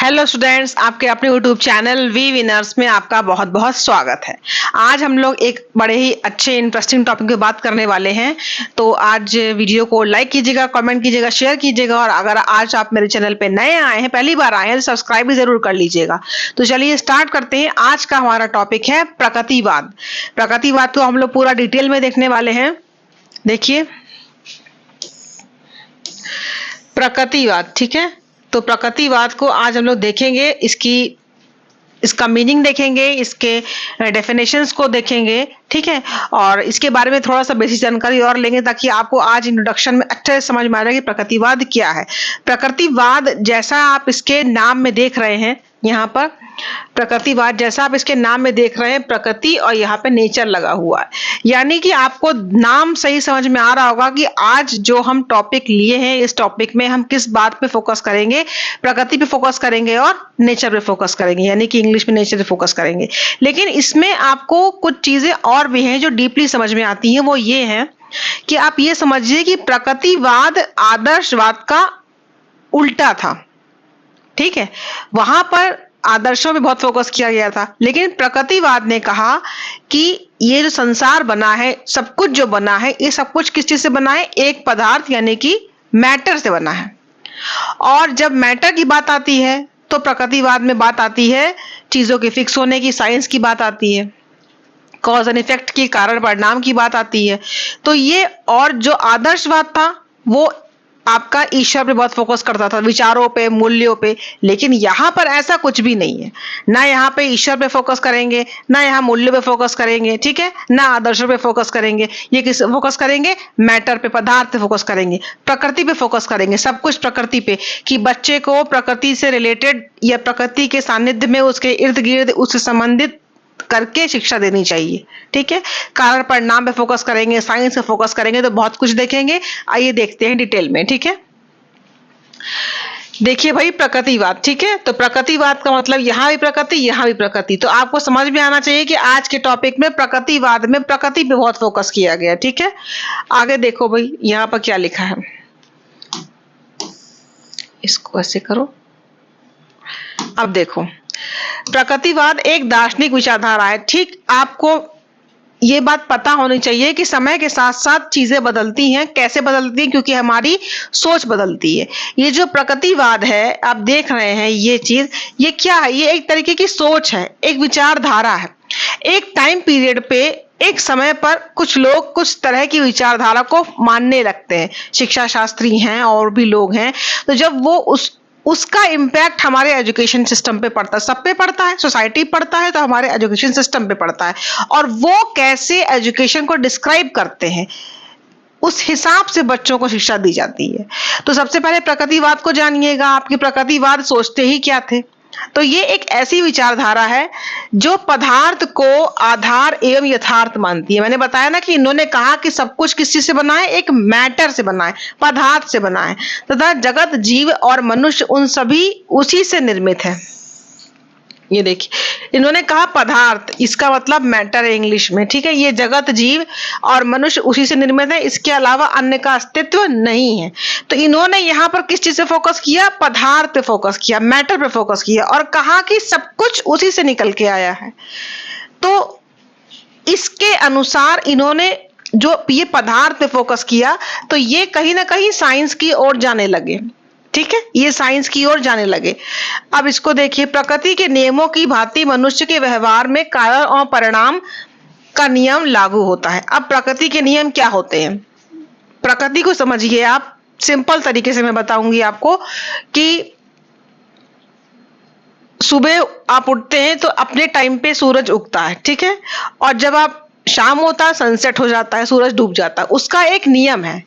Hello students, आपके अपने YouTube channel we winners में आपका बहुत बहुत स्वागत है। आज हम लोग एक बड़े ही अच्छे इंटरेस्टिंग टॉपिक पे बात करने वाले हैं। तो आज वीडियो को लाइक कीजिएगा, कमेंट कीजिएगा, शेयर कीजिएगा और अगर आज आप मेरे चैनल पे नए आए हैं, पहली बार आए हैं, तो सब्सक्राइब भी जरूर कर लीजिएगा। तो चलिए स्टार्ट करते हैं। आज का हमारा टॉपिक है प्रकृतिवाद। प्रकृतिवाद को हम लोग पूरा डिटेल में देखने वाले हैं। देखिए, प्रकृतिवाद, ठीक है। तो प्रकृतिवाद को आज हम लोग देखेंगे, इसका मीनिंग देखेंगे, इसके डेफिनेशंस को देखेंगे, ठीक है। और इसके बारे में थोड़ा सा बेसिक जानकारी और लेंगे ताकि आपको आज इंट्रोडक्शन में अच्छे से समझ में आ जाए कि प्रकृतिवाद क्या है। प्रकृतिवाद जैसा आप इसके नाम में देख रहे हैं, यहाँ पर प्रकृतिवाद जैसा आप इसके नाम में देख रहे हैं, प्रकृति और यहाँ पे नेचर लगा हुआ है। यानी कि आपको नाम सही समझ में आ रहा होगा कि आज जो हम टॉपिक लिए हैं, इस टॉपिक में हम किस बात पे फोकस करेंगे। प्रकृति पे फोकस करेंगे और नेचर पे फोकस करेंगे, यानी कि इंग्लिश में नेचर पे फोकस करेंगे। लेकिन इसमें आपको कुछ चीजें और भी हैं जो डीपली समझ में आती हैं। वो ये है कि आप ये समझिए कि प्रकृतिवाद आदर्शवाद का उल्टा था, ठीक है। वहां पर आदर्शों पे बहुत फोकस किया गया था, लेकिन प्रकृतिवाद ने कहा कि ये जो संसार बना है, सब कुछ जो बना है, ये सब कुछ किस चीज से बना है? एक पदार्थ यानी कि मैटर से बना है। और जब मैटर की बात आती है तो प्रकृतिवाद में बात आती है चीजों के फिक्स होने की, साइंस की बात आती है, कॉज एंड इफेक्ट की, कारण परिणाम की बात आती है। तो ये, और जो आदर्शवाद था वो आपका ईश्वर पे बहुत फोकस करता था, विचारों पे, मूल्यों पे। लेकिन यहाँ पर ऐसा कुछ भी नहीं है। ना यहाँ पे ईश्वर पे फोकस करेंगे, ना यहाँ मूल्य पे फोकस करेंगे, ठीक है, ना आदर्शों पे फोकस करेंगे। ये किस फोकस करेंगे? मैटर पे, पदार्थ पे फोकस करेंगे, प्रकृति पे फोकस करेंगे, सब कुछ प्रकृति पे। कि बच्चे को प्रकृति से रिलेटेड या प्रकृति के सानिध्य में, उसके इर्द गिर्द, उससे संबंधित करके शिक्षा देनी चाहिए, ठीक है। कारण परिणाम पे फोकस करेंगे, साइंस पे फोकस करेंगे, तो बहुत कुछ देखेंगे। आइए देखते हैं डिटेल में, ठीक है। देखिए भाई, प्रकृतिवाद, ठीक है। तो प्रकृतिवाद का मतलब यहाँ भी प्रकृति, यहाँ भी प्रकृति। तो आपको समझ में आना चाहिए कि आज के टॉपिक में प्रकृतिवाद में प्रकृति पे बहुत फोकस किया गया, ठीक है। आगे देखो भाई, यहाँ पर क्या लिखा है, इसको ऐसे करो। अब देखो, प्रकृतिवाद एक दार्शनिक विचारधारा है, ठीक। आपको ये बात पता होनी चाहिए कि समय के साथ साथ चीजें बदलती हैं। कैसे बदलती हैं? क्योंकि हमारी सोच बदलती है। ये जो प्रकृतिवाद है, आप देख रहे हैं ये चीज, ये क्या है? ये एक तरीके की सोच है, एक विचारधारा है। एक टाइम पीरियड पे, एक समय पर कुछ लोग कुछ तरह की विचारधारा को मानने लगते हैं। शिक्षा शास्त्री हैं और भी लोग हैं। तो जब वो उसका इम्पैक्ट हमारे एजुकेशन सिस्टम पे पड़ता है, सब पे पड़ता है, सोसाइटी पड़ता है, तो हमारे एजुकेशन सिस्टम पे पड़ता है। और वो कैसे एजुकेशन को डिस्क्राइब करते हैं, उस हिसाब से बच्चों को शिक्षा दी जाती है। तो सबसे पहले प्रकृतिवाद को जानिएगा। आपके प्रकृतिवाद सोचते ही क्या थे? तो ये एक ऐसी विचारधारा है जो पदार्थ को आधार एवं यथार्थ मानती है। मैंने बताया ना कि इन्होंने कहा कि सब कुछ किस चीज से बना है? एक मैटर से बना है, पदार्थ से बना है, तथा जगत, जीव और मनुष्य उन सभी उसी से निर्मित है। ये देखिए, इन्होंने कहा पदार्थ, इसका मतलब मैटर है इंग्लिश में, ठीक है। ये जगत, जीव और मनुष्य उसी से निर्मित है, इसके अलावा अन्य का अस्तित्व नहीं है। तो इन्होंने यहाँ पर किस चीज से फोकस किया? पदार्थ पे फोकस किया, मैटर पे फोकस किया, और कहा कि सब कुछ उसी से निकल के आया है। तो इसके अनुसार इन्होंने जो ये पदार्थ पे फोकस किया, तो ये कहीं ना कहीं साइंस की ओर जाने लगे, ठीक है। ये साइंस की ओर जाने लगे। अब इसको देखिए, प्रकृति के नियमों की भांति मनुष्य के व्यवहार में कारण और परिणाम का नियम लागू होता है। अब प्रकृति के नियम क्या होते हैं? प्रकृति को समझिए आप, सिंपल तरीके से मैं बताऊंगी आपको कि सुबह आप उठते हैं तो अपने टाइम पे सूरज उगता है, ठीक है। और जब आप शाम होता है, सनसेट हो जाता है, सूरज डूब जाता है। उसका एक नियम है।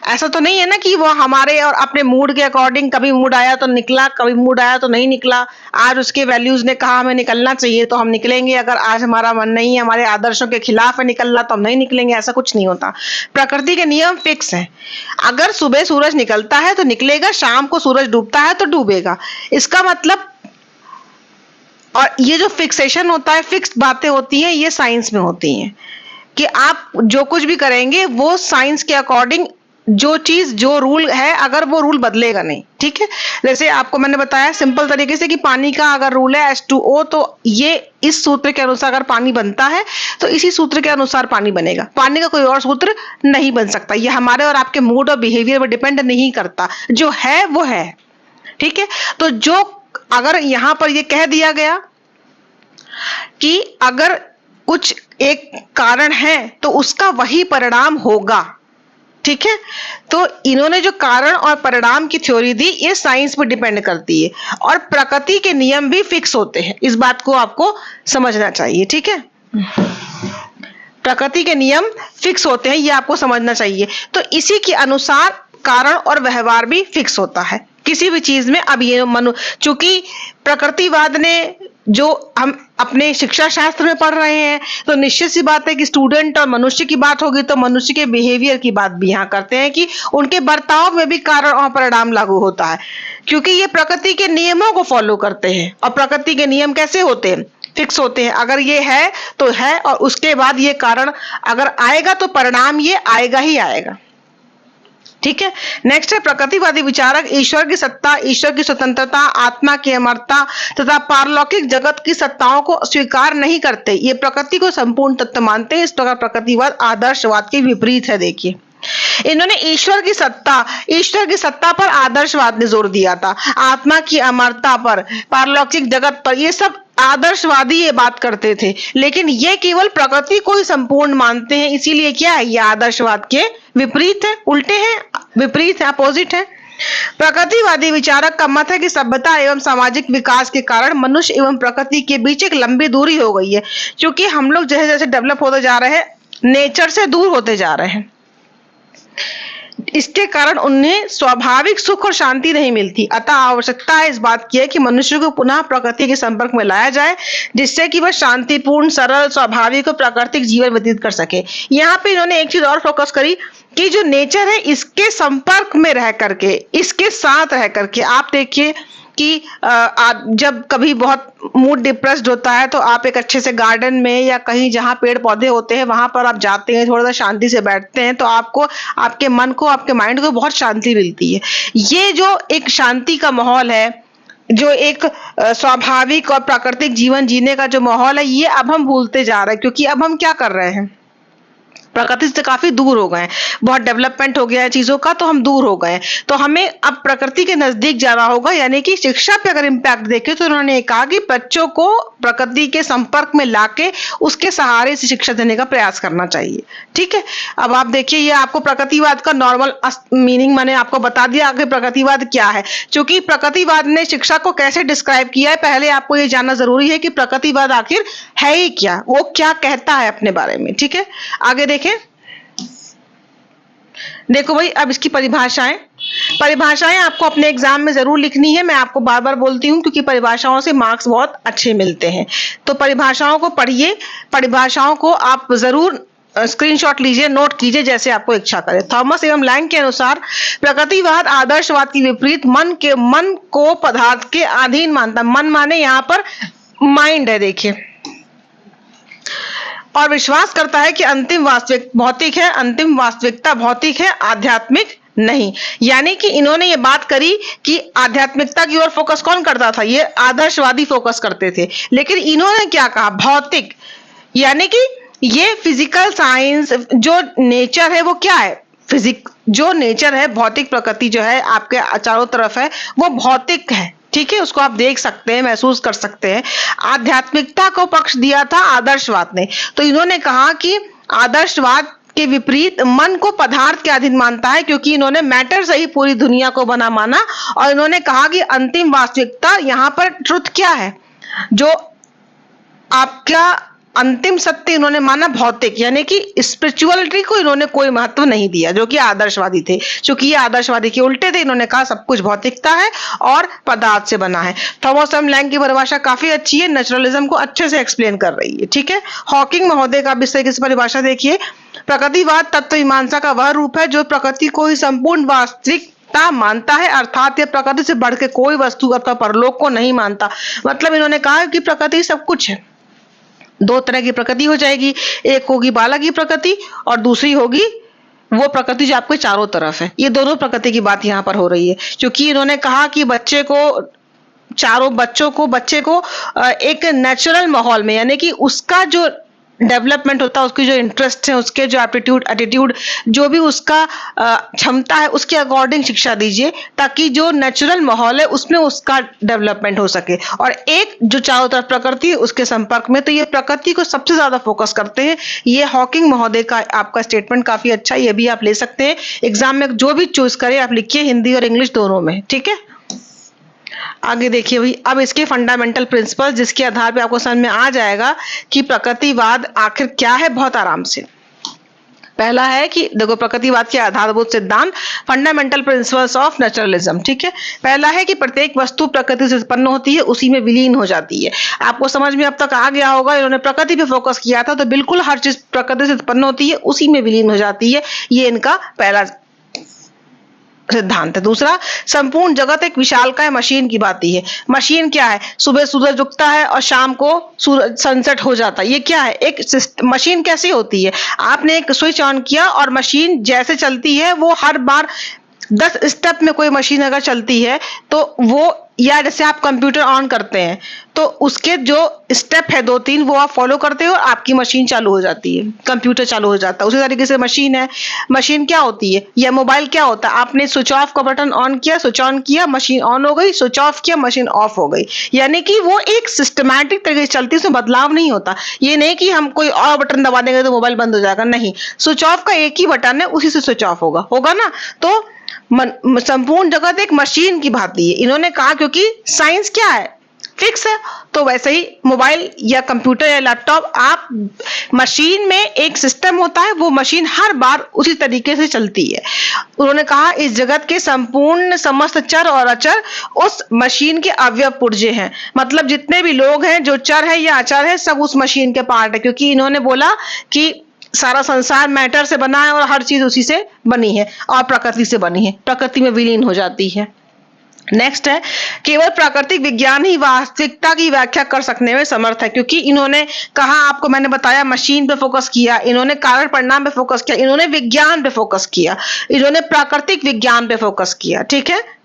ऐसा तो नहीं है ना कि वो हमारे और अपने मूड के अकॉर्डिंग, कभी मूड आया तो निकला, कभी मूड आया तो नहीं निकला। आज उसके वैल्यूज ने कहा हमें निकलना चाहिए तो हम निकलेंगे, अगर आज हमारा मन नहीं है, हमारे आदर्शों के खिलाफ है निकलना, तो हम नहीं निकलेंगे। ऐसा कुछ नहीं होता। प्रकृति के नियम फिक्स हैं। अगर सुबह सूरज निकलता है तो निकलेगा, शाम को सूरज डूबता है तो डूबेगा। इसका मतलब, और ये जो फिक्सेशन होता है, फिक्स्ड बातें होती हैं, ये साइंस में होती हैं कि आप जो कुछ भी करेंगे वो साइंस के अकॉर्डिंग जो चीज जो रूल है अगर वो रूल बदलेगा नहीं, ठीक है। जैसे आपको मैंने बताया सिंपल तरीके से कि पानी का अगर रूल है H2O, तो ये इस सूत्र के अनुसार अगर पानी बनता है तो इसी सूत्र के अनुसार पानी बनेगा, पानी का कोई और सूत्र नहीं बन सकता। ये हमारे और आपके मूड और बिहेवियर पर डिपेंड नहीं करता, जो है वो है, ठीक है। तो जो अगर यहां पर ये कह दिया गया कि अगर कुछ एक कारण है तो उसका वही परिणाम होगा, ठीक है। तो इन्होंने जो कारण और परिणाम की थ्योरी दी ये साइंस पर डिपेंड करती है, और प्रकृति के नियम भी फिक्स होते हैं, इस बात को आपको समझना चाहिए, ठीक है। प्रकृति के नियम फिक्स होते हैं, ये आपको समझना चाहिए। तो इसी के अनुसार कारण और व्यवहार भी फिक्स होता है किसी भी चीज में। अब ये चूंकि प्रकृतिवाद ने जो हम अपने शिक्षा शास्त्र में पढ़ रहे हैं, तो निश्चित सी बात है कि स्टूडेंट और मनुष्य की बात होगी तो मनुष्य के बिहेवियर की बात भी यहाँ करते हैं कि उनके बर्ताव में भी कारण और परिणाम लागू होता है, क्योंकि ये प्रकृति के नियमों को फॉलो करते हैं। और प्रकृति के नियम कैसे होते हैं? फिक्स होते हैं। अगर ये है तो है, और उसके बाद ये कारण अगर आएगा तो परिणाम ये आएगा ही आएगा, ठीक है। नेक्स्ट है प्रकृतिवादी विचारक ईश्वर की सत्ता, ईश्वर की स्वतंत्रता, आत्मा की अमरता तथा पारलौकिक जगत की सत्ताओं को स्वीकार नहीं करते। ये प्रकृति को संपूर्ण तत्व मानते हैं। इस प्रकार प्रकृतिवाद आदर्शवाद के विपरीत है। देखिए, इन्होंने ईश्वर की सत्ता पर आदर्शवाद ने जोर दिया था, आत्मा की अमरता पर, पारलौकिक जगत पर, ये सब आदर्शवादी ये बात करते थे। लेकिन ये केवल प्रकृति को ही संपूर्ण मानते हैं, इसीलिए क्या है, ये आदर्शवाद के विपरीत है, उल्टे हैं, विपरीत है, अपोजिट है। प्रकृतिवादी विचारक का मत है कि सभ्यता एवं सामाजिक विकास के कारण मनुष्य एवं प्रकृति के बीच एक लंबी दूरी हो गई है, क्योंकि हम लोग जैसे जैसे डेवलप होते जा रहे हैं नेचर से दूर होते जा रहे हैं। इसके कारण उन्हें स्वाभाविक सुख और शांति नहीं मिलती। अतः आवश्यकता है इस बात की है कि मनुष्य को पुनः प्रकृति के संपर्क में लाया जाए, जिससे कि वह शांतिपूर्ण, सरल, स्वाभाविक और प्राकृतिक जीवन व्यतीत कर सके। यहाँ पे इन्होंने एक चीज और फोकस करी कि जो नेचर है इसके संपर्क में रह करके, इसके साथ रह करके, आप देखिए कि जब कभी बहुत मूड डिप्रेस्ड होता है तो आप एक अच्छे से गार्डन में या कहीं जहां पेड़ पौधे होते हैं वहां पर आप जाते हैं, थोड़ा सा शांति से बैठते हैं, तो आपको, आपके मन को, आपके माइंड को बहुत शांति मिलती है। ये जो एक शांति का माहौल है, जो एक स्वाभाविक और प्राकृतिक जीवन जीने का जो माहौल है, ये अब हम भूलते जा रहे हैं, क्योंकि अब हम क्या कर रहे हैं, प्रकृति से काफी दूर हो गए, बहुत डेवलपमेंट हो गया है चीजों का, तो हम दूर हो गए। तो हमें अब प्रकृति के नजदीक जाना होगा। यानी कि शिक्षा पे अगर इम्पैक्ट देखें तो उन्होंने कहा कि बच्चों को प्रकृति के संपर्क में लाके उसके सहारे से शिक्षा देने का प्रयास करना चाहिए, ठीक है। अब आप देखिए, ये आपको प्रकृतिवाद का नॉर्मल मीनिंग मैंने आपको बता दिया, आगे प्रकृतिवाद क्या है। क्योंकि प्रकृतिवाद ने शिक्षा को कैसे डिस्क्राइब किया है, पहले आपको ये जानना जरूरी है कि प्रकृतिवाद आखिर है ही क्या, वो क्या कहता है अपने बारे में, ठीक है। आगे देखें, देखो भाई, अब इसकी परिभाषाएं आपको अपने एग्जाम में जरूर लिखनी है। मैं आपको बार बार बोलती हूँ क्योंकि परिभाषाओं से मार्क्स बहुत अच्छे मिलते हैं। तो परिभाषाओं को पढ़िए, परिभाषाओं को आप जरूर स्क्रीनशॉट लीजिए, नोट कीजिए, जैसे आपको इच्छा करे। थॉमस एवं लैंग के अनुसार प्रकृतिवाद आदर्शवाद के विपरीत मन को पदार्थ के अधीन मानता। मन माने यहाँ पर माइंड है, देखिए, और विश्वास करता है कि अंतिम वास्तविकता भौतिक है, आध्यात्मिक नहीं। यानी कि इन्होंने ये बात करी कि आध्यात्मिकता की ओर फोकस कौन करता था, ये आदर्शवादी फोकस करते थे। लेकिन इन्होंने क्या कहा, भौतिक, यानी कि ये फिजिकल साइंस, जो नेचर है वो क्या है, जो नेचर है, भौतिक प्रकृति जो है आपके चारों तरफ है, वो भौतिक है, ठीक है। उसको आप देख सकते हैं, महसूस कर सकते हैं। आध्यात्मिकता को पक्ष दिया था आदर्शवाद ने। तो इन्होंने कहा कि आदर्शवाद के विपरीत मन को पदार्थ के अधीन मानता है, क्योंकि इन्होंने मैटर से ही पूरी दुनिया को बना माना। और इन्होंने कहा कि अंतिम वास्तविकता, यहाँ पर ट्रुथ क्या है, जो आपका अंतिम सत्य इन्होंने माना भौतिक, यानी कि स्पिरिचुअलिटी को इन्होंने कोई महत्व नहीं दिया, जो कि आदर्शवादी थे। क्योंकि ये आदर्शवादी के उल्टे थे, इन्होंने कहा सब कुछ भौतिकता है और पदार्थ से बना है। थॉमस एम लैंग की परिभाषा काफी अच्छी है, नेचुरलिज्म को अच्छे से एक्सप्लेन कर रही है, ठीक है। हॉकिंग महोदय का भी इस तरीके से परिभाषा देखिए, प्रकृतिवाद तत्व मीमांसा का वह रूप है जो प्रकृति को ही संपूर्ण वास्तविकता मानता है, अर्थात यह प्रकृति से बढ़ के कोई वस्तु अथवा परलोक को नहीं मानता। मतलब इन्होंने कहा कि प्रकृति सब कुछ है। दो तरह की प्रकृति हो जाएगी, एक होगी बालक की प्रकृति और दूसरी होगी वो प्रकृति जो आपके चारों तरफ है। ये दोनों प्रकृति की बात यहाँ पर हो रही है, क्योंकि इन्होंने कहा कि बच्चे को एक नेचुरल माहौल में, यानी कि उसका जो डेवलपमेंट होता है, उसकी जो इंटरेस्ट है, उसके जो एटीट्यूड, जो भी उसका क्षमता है, उसके अकॉर्डिंग शिक्षा दीजिए, ताकि जो नेचुरल माहौल है उसमें उसका डेवलपमेंट हो सके। और एक जो चारों तरफ प्रकृति है उसके संपर्क में, तो ये प्रकृति को सबसे ज्यादा फोकस करते हैं। ये हॉकिंग महोदय का आपका स्टेटमेंट काफी अच्छा है, ये भी आप ले सकते हैं। एग्जाम में जो भी चूज करें आप लिखिए, हिंदी और इंग्लिश दोनों में, ठीक है। आगे देखिए भाई, अब इसके फंडामेंटल प्रिंसिपल, जिसके आधार पे आपको समझ में आ जाएगा कि प्रकृतिवाद आखिर क्या है, बहुत आराम से। पहला है कि देखो, प्रकृतिवाद के आधारभूत सिद्धांत, फंडामेंटल प्रिंसिपल्स ऑफ नेचुरलिज्म, ठीक है। पहला है कि प्रत्येक वस्तु प्रकृति से उत्पन्न होती है, उसी में विलीन हो जाती है। आपको समझ में अब तक आ गया होगा, इन्होंने प्रकृति पे फोकस किया था, तो बिल्कुल हर चीज प्रकृति से उत्पन्न होती है, उसी में विलीन हो जाती है। ये इनका पहला सिद्धांत है। दूसरा, संपूर्ण जगत एक विशालकाय मशीन की भांति है। मशीन क्या है? सुबह सूरज उगता है और शाम को सूरज सनसेट हो जाता है। ये क्या है? एक मशीन कैसी होती है? आपने एक स्विच ऑन किया और मशीन जैसे चलती है, वो हर बार 10 स्टेप में कोई मशीन अगर चलती है तो वो, या जैसे आप कंप्यूटर ऑन करते हैं तो उसके जो स्टेप है 2-3 वो आप फॉलो करते हो और आपकी मशीन चालू हो जाती है, कंप्यूटर चालू हो जाता है। उसी तरीके से मशीन है। मशीन क्या होती है? या मोबाइल क्या होता है? आपने स्विच ऑफ का बटन ऑन किया, स्विच ऑन किया, मशीन ऑन हो गई, स्विच ऑफ किया, मशीन ऑफ हो गई। यानी कि वो एक सिस्टमैटिक तरीके से चलती है, उसमें बदलाव नहीं होता। ये नहीं कि हम कोई और बटन दबा देंगे तो मोबाइल बंद हो जाएगा, नहीं। स्विच ऑफ का एक ही बटन है, उसी से स्विच ऑफ होगा ना। तो संपूर्ण जगत एक मशीन की भांति है, इन्होंने कहा, क्योंकि साइंस क्या है? फिक्स है। तो वैसे ही मोबाइल या कंप्यूटर या लैपटॉप, आप मशीन में एक सिस्टम होता है, वो मशीन हर बार उसी तरीके से चलती है। उन्होंने कहा इस जगत के संपूर्ण समस्त चर और अचर उस मशीन के अवयव पुर्जे हैं। मतलब जितने भी लोग हैं, जो चर है या अचर है, सब उस मशीन के पार्ट है। क्योंकि इन्होंने बोला कि सारा संसार मैटर से बना है और हर चीज उसी से बनी है और प्रकृति से बनी है, प्रकृति में विलीन हो जाती है। नेक्स्ट है, केवल प्राकृतिक विज्ञान ही वास्तविकता की व्याख्या कर सकने में समर्थ है। क्योंकि इन्होंने कहा, आपको मैंने बताया, मशीन पे फोकस किया, इन्होंने कारण परिणाम पे फोकस किया, इन्होंने विज्ञान पे फोकस किया, इन्होंने प्राकृतिक विज्ञान पे फोकस किया, ठीक है।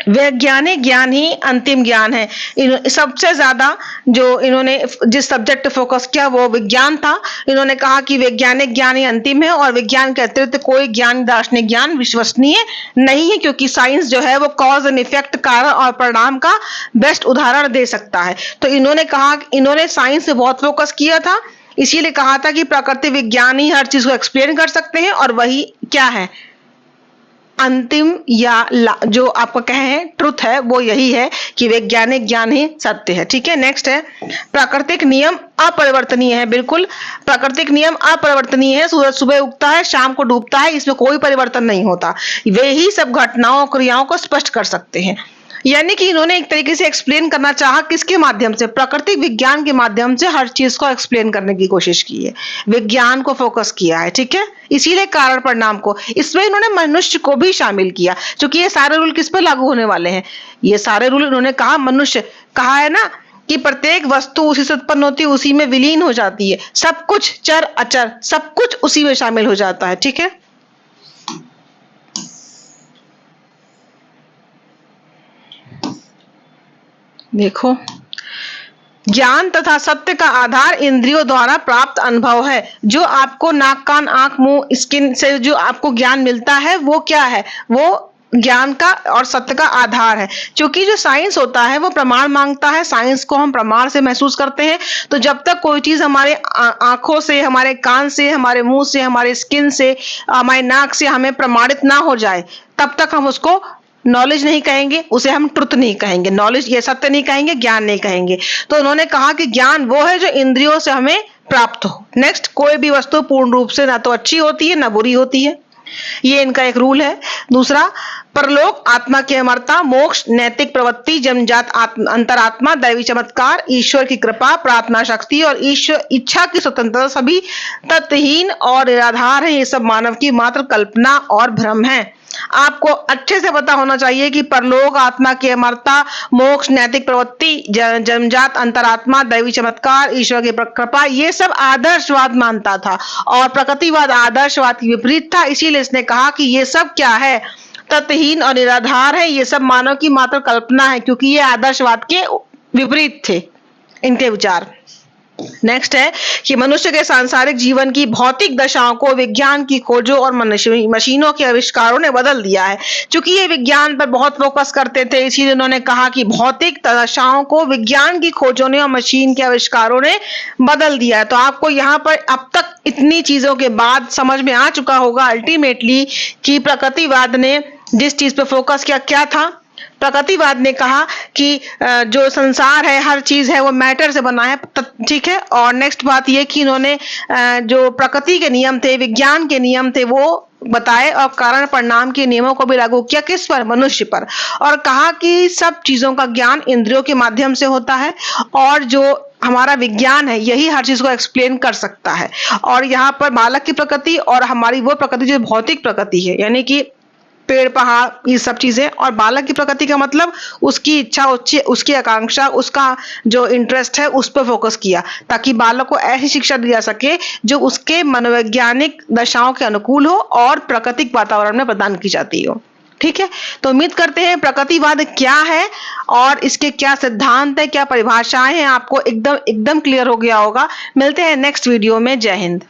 वैज्ञानिक ज्ञान ही अंतिम ज्ञान है। सबसे ज्यादा जो इन्होंने जिस सब्जेक्ट फोकस किया वो विज्ञान था। इन्होंने कहा कि वैज्ञानिक ज्ञान ही अंतिम है और विज्ञान के अतिरिक्त कोई ज्ञान, दार्शनिक ज्ञान विश्वसनीय नहीं है। क्योंकि साइंस जो है वो कॉज एंड इफेक्ट, कारण और परिणाम का बेस्ट उदाहरण दे सकता है। तो इन्होंने कहा, इन्होंने साइंस पे बहुत फोकस किया था, इसीलिए कहा था कि प्राकृतिक विज्ञान ही हर चीज को एक्सप्लेन कर सकते हैं। और वही क्या है? अंतिम या जो आपको कहे ट्रुथ है, वो यही है कि वैज्ञानिक ज्ञान ही सत्य है, ठीक है। नेक्स्ट है, प्राकृतिक नियम अपरिवर्तनीय है। बिल्कुल, प्राकृतिक नियम अपरिवर्तनीय है। सूरज सुबह उगता है, शाम को डूबता है, इसमें कोई परिवर्तन नहीं होता। वे ही सब घटनाओं, क्रियाओं को स्पष्ट कर सकते हैं। यानी कि इन्होंने एक तरीके से एक्सप्लेन करना चाहा, किसके माध्यम से? प्राकृतिक विज्ञान के माध्यम से हर चीज को एक्सप्लेन करने की कोशिश की है, विज्ञान को फोकस किया है, ठीक है। इसीलिए कारण परिणाम को, इसमें इन्होंने मनुष्य को भी शामिल किया, क्योंकि ये सारे रूल किस पर लागू होने वाले हैं? ये सारे रूल इन्होंने कहा मनुष्य, कहा है ना कि प्रत्येक वस्तु उसी से उत्पन्न होती है, उसी में विलीन हो जाती है। सब कुछ, चर अचर, सब कुछ उसी में शामिल हो जाता है, ठीक है। देखो, ज्ञान तथा सत्य का आधार इंद्रियों द्वारा प्राप्त अनुभव है। जो आपको नाक, कान, आंख, मुंह, स्किन से जो आपको ज्ञान मिलता है, वो क्या है? वो ज्ञान का और सत्य का आधार है। क्योंकि जो साइंस होता है वो प्रमाण मांगता है, साइंस को हम प्रमाण से महसूस करते हैं। तो जब तक कोई चीज हमारे आंखों से, हमारे कान से, हमारे मुंह से, हमारे स्किन से, हमारे नाक से हमें प्रमाणित ना हो जाए, तब तक हम उसको नॉलेज नहीं कहेंगे, उसे हम ट्रुथ नहीं कहेंगे, नॉलेज ये सत्य नहीं कहेंगे, ज्ञान नहीं कहेंगे। तो उन्होंने कहा कि ज्ञान वो है जो इंद्रियों से हमें प्राप्त हो। नेक्स्ट, कोई भी वस्तु पूर्ण रूप से ना तो अच्छी होती है ना बुरी होती है, ये इनका एक रूल है। दूसरा, परलोक, आत्मा की अमरता, मोक्ष, नैतिक प्रवृत्ति, जन्मजात अंतरात्मा, दैवी चमत्कार, ईश्वर की कृपा, प्रार्थना शक्ति और ईश्वर इच्छा की स्वतंत्रता सभी तत्वहीन और निराधार है। ये सब मानव की मात्र कल्पना और भ्रम है। आपको अच्छे से पता होना चाहिए कि परलोक, आत्मा की अमरता, मोक्ष, नैतिक प्रवृत्ति, जन्मजात अंतरात्मा, दैवी चमत्कार, ईश्वर की कृपा, ये सब आदर्शवाद मानता था और प्रकृतिवाद आदर्शवाद की विपरीत था। इसीलिए इसने कहा कि ये सब क्या है, तत्वहीन और निराधार है, ये सब मानव की मात्र कल्पना है, क्योंकि ये आदर्शवाद के विपरीत थे इनके विचार। नेक्स्ट है कि मनुष्य के सांसारिक जीवन की भौतिक दशाओं को विज्ञान की खोजों और मशीनों के आविष्कारों ने बदल दिया है। क्योंकि ये विज्ञान पर बहुत फोकस करते थे, इसीलिए उन्होंने कहा कि भौतिक दशाओं को विज्ञान की खोजों ने और मशीन के आविष्कारों ने बदल दिया है। तो आपको यहाँ पर अब तक इतनी चीजों के बाद समझ में आ चुका होगा अल्टीमेटली कि प्रकृतिवाद ने जिस चीज पर फोकस किया क्या था। प्रकृतिवाद ने कहा कि जो संसार है, हर चीज है, वो मैटर से बना है, ठीक है। और नेक्स्ट बात ये कि इन्होंने जो प्रकृति के नियम थे, विज्ञान के नियम थे, वो बताए और कारण परिणाम के नियमों को भी लागू किया किस पर, मनुष्य पर। और कहा कि सब चीजों का ज्ञान इंद्रियों के माध्यम से होता है और जो हमारा विज्ञान है यही हर चीज को एक्सप्लेन कर सकता है। और यहाँ पर बालक की प्रकृति और हमारी वो प्रकृति जो भौतिक प्रकृति है, यानी कि पेड़ पहाड़ ये सब चीजें, और बालक की प्रकृति का मतलब उसकी इच्छा, उसकी आकांक्षा, उसका जो इंटरेस्ट है उस पर फोकस किया, ताकि बालक को ऐसी शिक्षा दी जा सके जो उसके मनोवैज्ञानिक दशाओं के अनुकूल हो और प्राकृतिक वातावरण में प्रदान की जाती हो। ठीक है, तो उम्मीद करते हैं प्रकृतिवाद क्या है और इसके क्या सिद्धांत है, क्या परिभाषाएं हैं, आपको एकदम क्लियर हो गया होगा। मिलते हैं नेक्स्ट वीडियो में। जय हिंद।